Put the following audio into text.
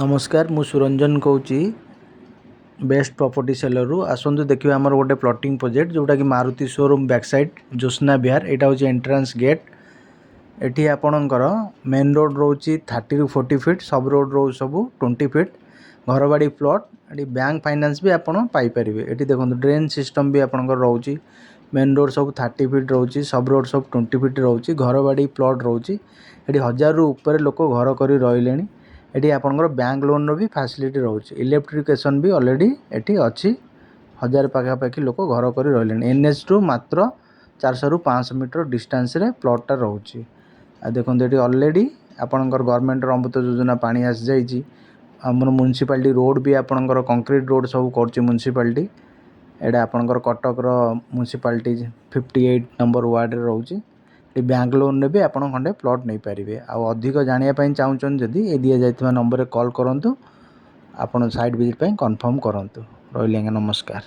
नमस्कार मु सुरंजन कहूँ बेस्ट प्रॉपर्टी सेलर रु आसतु देखिए आमर गोटे प्लॉटिंग प्रोजेक्ट जोटा कि Maruti showroom back side Jyotsna Vihar यहाँ हूँ एंट्रांस गेट। एटी आपणकर मेन रोड रोचे 30 ରୁ 40 फीट सब रोड रो सब 20 फीट घर बाड़ी प्लॉट ये बैंक फाइनेंस भी आपड़ पाइपर। ये देखो ड्रेन सिस्टम भी आपंकर रोचे मेन रोड सब 30 फीट रोचे सब रोड सब 20 फीट रोचे घर बाड़ी प्लॉट रोचे ये 1000 ରୁ ऊपर लोक घर कर रही। एटी आपंकर बैंक लोन रो भी फैसिलिटी रोचे इलेक्ट्रिफिकेशन भी ऑलरेडी एटी अच्छी 1000 पाखापाखि लोक घर कर रही। एनएच टू मात्र 400 ରୁ 500 मीटर डिस्टेंस रे प्लॉटा रोचे। देखो ये ऑलरेडी आपंकर गवर्नमेंट अमृत योजना पानी आसी जाइए। आम म्युनिसिपालिटी रोड भी आपंकर कंक्रीट रोड सब कर म्युनिसिपालिटी एटा आपंकर कटक म्युनिसिपालिटी 58 नंबर वार्ड रे रोचे। बैंक लोन रे भी आप खंडे प्लॉट नहीं पारे। आउ अधिक जानापी चाहूँ जदि ये दि जाइए नंबर रे कॉल करूँ। आप साइट विजिट कन्फर्म करूँ। रही नमस्कार।